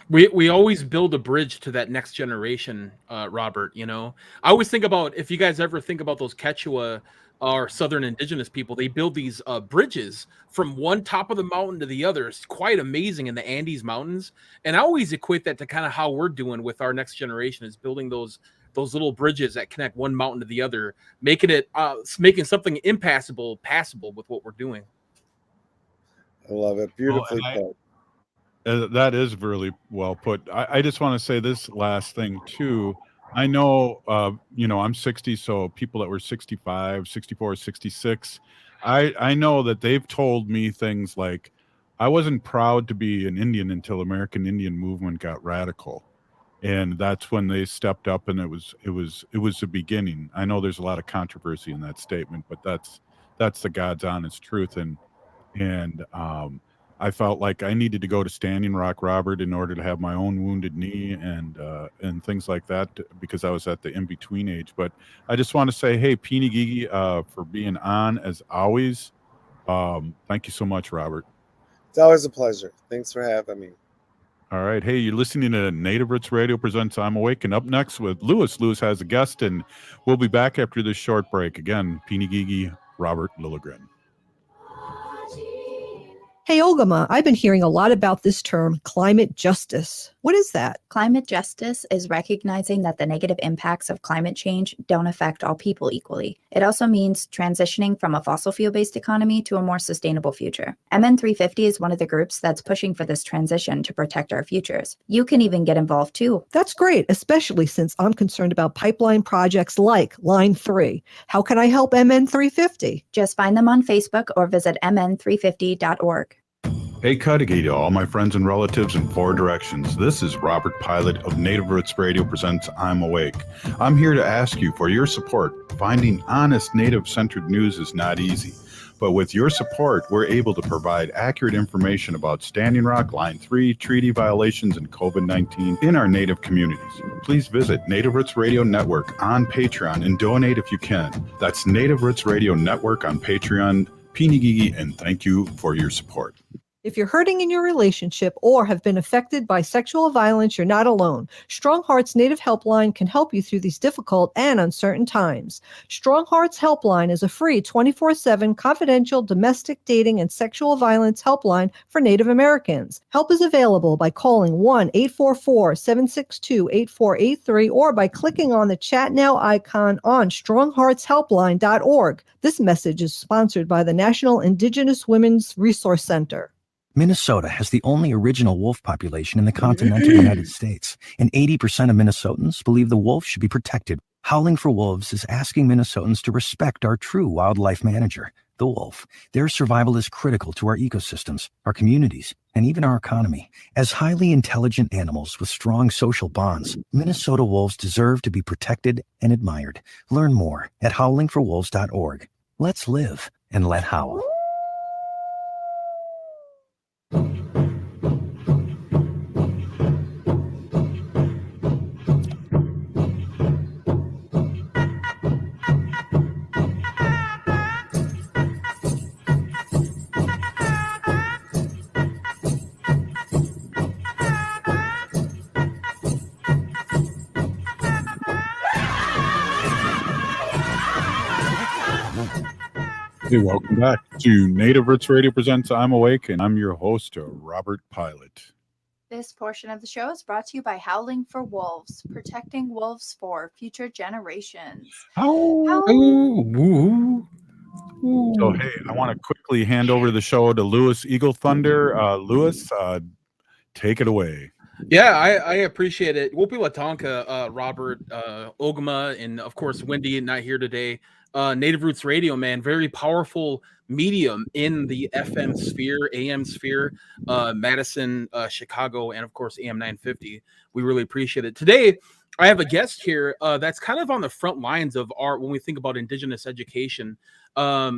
We always build a bridge to that next generation, Robert. I always think about, if you guys ever think about those Quechua or Southern Indigenous people, they build these bridges from one top of the mountain to the other. It's quite amazing in the Andes Mountains. And I always equate that to kind of how we're doing with our next generation, is building those little bridges that connect one mountain to the other, making something impassable passable with what we're doing. I love it. Beautifully put. That is really well put. I just want to say this last thing too. I know, I'm 60, so people that were 65, 64, 66, I know that they've told me things like, I wasn't proud to be an Indian until American Indian movement got radical. And that's when they stepped up, and it was the beginning. I know there's a lot of controversy in that statement, but that's the God's honest truth. And I felt like I needed to go to Standing Rock, Robert, in order to have my own wounded knee and things like that, because I was at the in-between age. But I just want to say, hey, Pinigigi, for being on as always. Thank you so much, Robert. It's always a pleasure. Thanks for having me. All right. Hey, you're listening to Native Roots Radio presents I'm Awake. And up next with Lewis. Lewis has a guest, and we'll be back after this short break. Again, Pinigigi, Robert Lilligren. Hey, Ogimaa, I've been hearing a lot about this term, climate justice. What is that? Climate justice is recognizing that the negative impacts of climate change don't affect all people equally. It also means transitioning from a fossil fuel-based economy to a more sustainable future. MN350 is one of the groups that's pushing for this transition to protect our futures. You can even get involved too. That's great, especially since I'm concerned about pipeline projects like Line 3. How can I help MN350? Just find them on Facebook or visit mn350.org. Hey, Cudahy to all my friends and relatives in four directions. This is Robert Pilot of Native Roots Radio presents I'm Awake. I'm here to ask you for your support. Finding honest Native-centered news is not easy, but with your support, we're able to provide accurate information about Standing Rock, Line 3, treaty violations, and COVID-19 in our Native communities. Please visit Native Roots Radio Network on Patreon and donate if you can. That's Native Roots Radio Network on Patreon. Pinigigi, and thank you for your support. If you're hurting in your relationship or have been affected by sexual violence, you're not alone. Strong Hearts Native Helpline can help you through these difficult and uncertain times. Strong Hearts Helpline is a free 24/7 confidential domestic dating and sexual violence helpline for Native Americans. Help is available by calling 1-844-762-8483 or by clicking on the Chat Now icon on strongheartshelpline.org. This message is sponsored by the National Indigenous Women's Resource Center. Minnesota has the only original wolf population in the continental United States, and 80% of Minnesotans believe the wolf should be protected. Howling for Wolves is asking Minnesotans to respect our true wildlife manager, the wolf. Their survival is critical to our ecosystems, our communities, and even our economy. As highly intelligent animals with strong social bonds, Minnesota wolves deserve to be protected and admired. Learn more at howlingforwolves.org. Let's live and let howl. Hey, welcome back to Native Roots Radio Presents I'm Awake, and I'm your host, Robert Pilot. This portion of the show is brought to you by Howling for Wolves, protecting wolves for future generations. So, hey, I want to quickly hand over the show to Lewis Eagle Thunder. Lewis, take it away. Yeah, I appreciate it. Wopi Watonka, Robert, Ogimaa, and of course Wendy, not here today. Native Roots Radio, man, very powerful medium in the FM sphere, AM sphere, Madison, Chicago, and of course AM 950. We really appreciate it. Today, I have a guest here that's kind of on the front lines of when we think about indigenous education.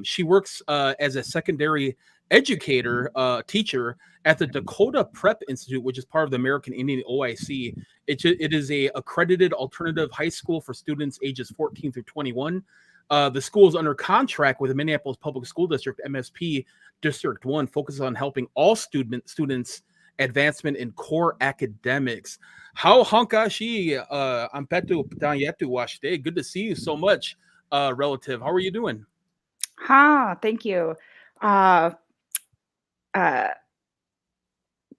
She works as a secondary educator, teacher at the Takoda Prep Institute, which is part of the American Indian OIC. It is a accredited alternative high school for students ages 14 through 21. The school is under contract with the Minneapolis Public School District, MSP District 1, focuses on helping all students advancement in core academics. How hanka shi ampetu ptanyetu washte. Good to see you so much, relative. How are you doing? Thank you.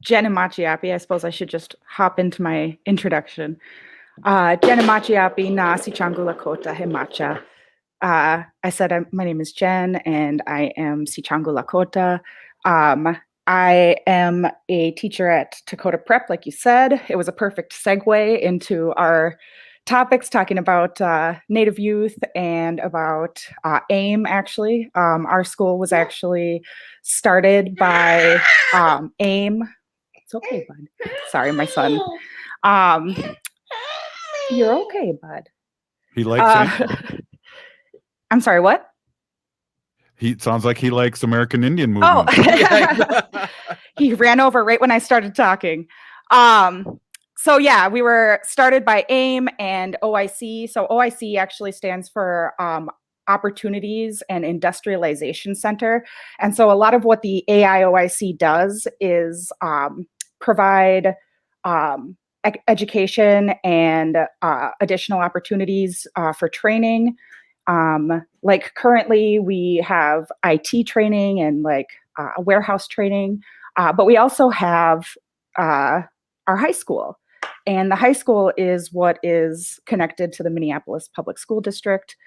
Jen Machiapi, I suppose I should just hop into my introduction. Jen Machiapi na si changula kota hemacha. I said my name is Jen, and I am Sichangu Lakota. I am a teacher at Takoda Prep, like you said. It was a perfect segue into our topics, talking about Native youth and about AIM, actually. Our school was actually started by AIM. It's okay, bud. Sorry, my son. You're okay, bud. He likes AIM. I'm sorry, what? He sounds like he likes American Indian movement. He ran over right when I started talking. So yeah, we were started by AIM and OIC. So OIC actually stands for Opportunities and Industrialization Center. And so a lot of what the AIOIC does is provide education and additional opportunities for training. Like currently we have IT training and like warehouse training, but we also have our high school, and the high school is what is connected to the Minneapolis Public School District.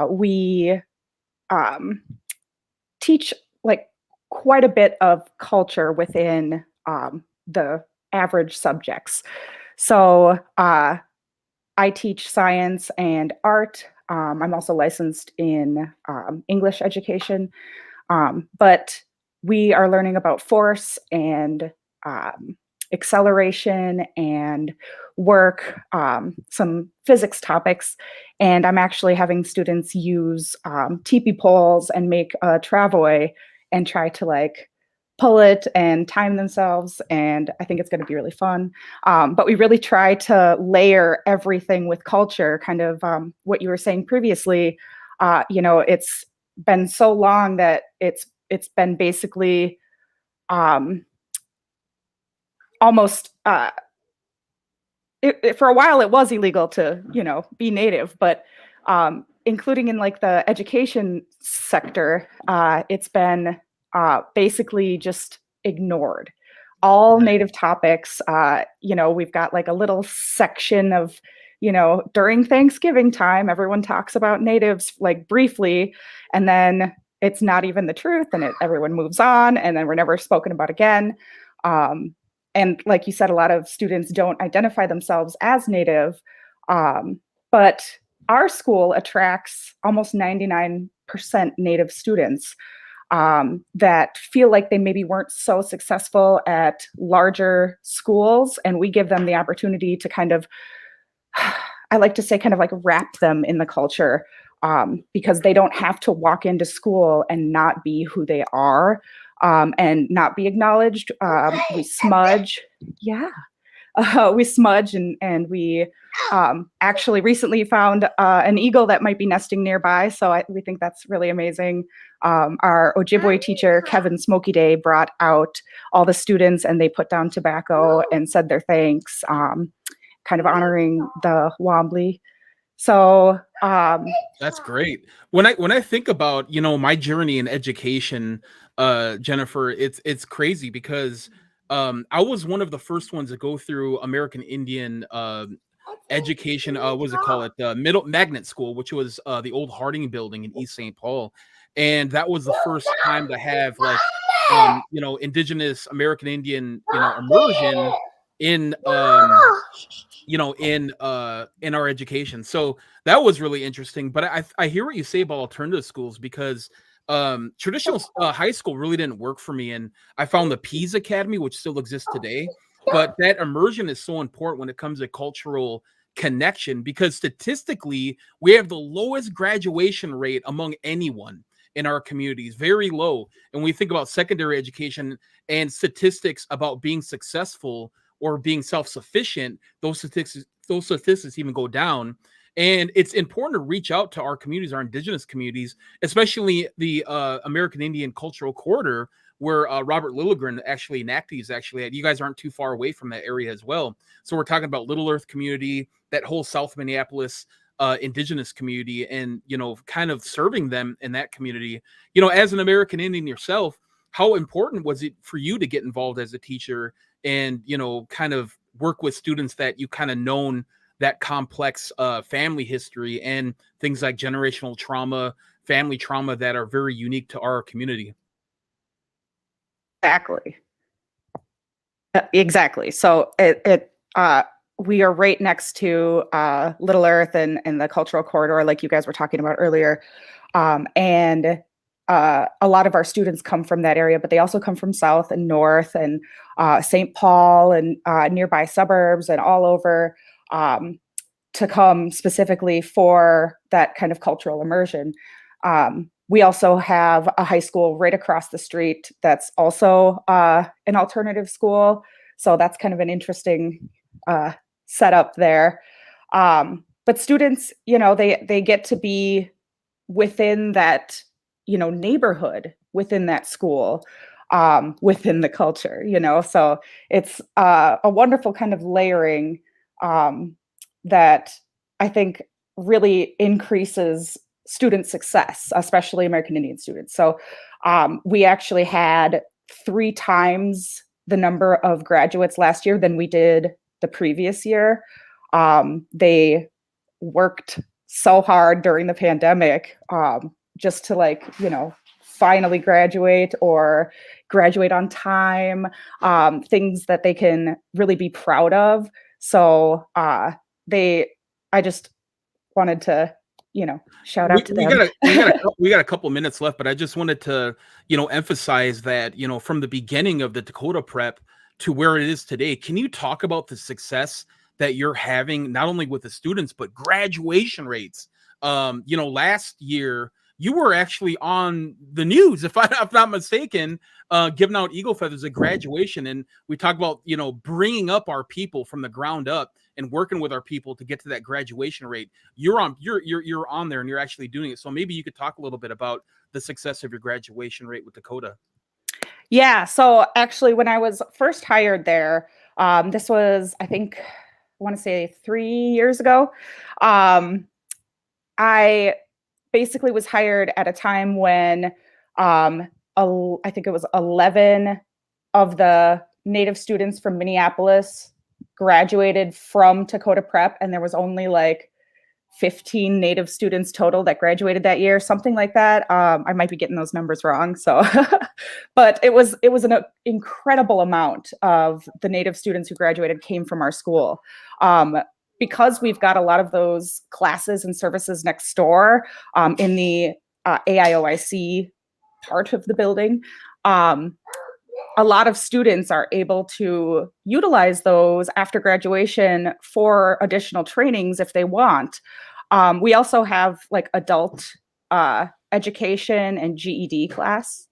We teach like quite a bit of culture within the average subjects. So I teach science and art. I'm also licensed in English education, but we are learning about force and acceleration and work, some physics topics, and I'm actually having students use teepee poles and make a travois and try to like pull it and time themselves, and I think it's going to be really fun. But we really try to layer everything with culture, kind of what you were saying previously. It's been so long that it's been basically almost for a while it was illegal to, be Native, but including in like the education sector, it's been basically just ignored. All Native topics, we've got like a little section of, during Thanksgiving time, everyone talks about Natives like briefly, and then it's not even the truth, and everyone moves on, and then we're never spoken about again. And like you said, a lot of students don't identify themselves as Native, but our school attracts almost 99% Native students that feel like they maybe weren't so successful at larger schools, and we give them the opportunity to kind of, I like to say, kind of like wrap them in the culture, because they don't have to walk into school and not be who they are, and not be acknowledged. We smudge. Yeah. We smudge, and we actually recently found an eagle that might be nesting nearby. So we think that's really amazing. Our Ojibwe teacher, Kevin Smoky Day, brought out all the students, and they put down tobacco and said their thanks, kind of honoring the Wombly. So that's great. When I think about, my journey in education, Jennifer, it's crazy because I was one of the first ones to go through American Indian education. What does it call it? The Middle Magnet School, which was the old Harding building in East St. Paul, and that was the first time to have like indigenous American Indian immersion in in our education. So that was really interesting. But I hear what you say about alternative schools, because traditional high school really didn't work for me, and I found the Pease Academy, which still exists today, but that immersion is so important when it comes to cultural connection, because statistically we have the lowest graduation rate among anyone in our communities, very low. And we think about secondary education and statistics about being successful or being self-sufficient, those statistics even go down. And it's important to reach out to our communities, our indigenous communities, especially the American Indian Cultural Corridor, where Robert Lilligren, actually, NACDI is actually at. You guys aren't too far away from that area as well. So we're talking about Little Earth community, that whole South Minneapolis indigenous community, and, kind of serving them in that community. As an American Indian yourself, how important was it for you to get involved as a teacher and, kind of work with students that you kind of known that complex family history and things like generational trauma, family trauma that are very unique to our community? Exactly. So we are right next to Little Earth and the Cultural Corridor, like you guys were talking about earlier. And a lot of our students come from that area, but they also come from South and North and St. Paul and nearby suburbs and all over, to come specifically for that kind of cultural immersion. We also have a high school right across the street that's also an alternative school. So that's kind of an interesting setup there. But students, they get to be within that, neighborhood, within that school, within the culture, so it's a wonderful kind of layering that I think really increases student success, especially American Indian students. So we actually had 3 times the number of graduates last year than we did the previous year. They worked so hard during the pandemic just to finally graduate or graduate on time, things that they can really be proud of. So I just wanted to, shout out to them. We got a couple minutes left, but I just wanted to, emphasize that, from the beginning of the Takoda Prep to where it is today, can you talk about the success that you're having, not only with the students, but graduation rates? Last year, you were actually on the news, if I'm not mistaken, giving out eagle feathers at graduation. And we talk about, bringing up our people from the ground up and working with our people to get to that graduation rate. You're on there and you're actually doing it. So maybe you could talk a little bit about the success of your graduation rate with Takoda. Yeah, so actually, when I was first hired there, this was, I think, I want to say 3 years ago. I basically was hired at a time when I think it was 11 of the Native students from Minneapolis graduated from Takoda Prep, and there was only like 15 Native students total that graduated that year, something like that. I might be getting those numbers wrong. So, but it was an incredible amount of the Native students who graduated came from our school. Because we've got a lot of those classes and services next door in the AIOIC part of the building, a lot of students are able to utilize those after graduation for additional trainings if they want. We also have like adult education and GED class.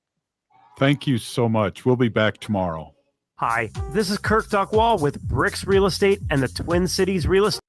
Thank you so much. We'll be back tomorrow. Hi, this is Kirk Duckwall with Bricks Real Estate and the Twin Cities Real Estate.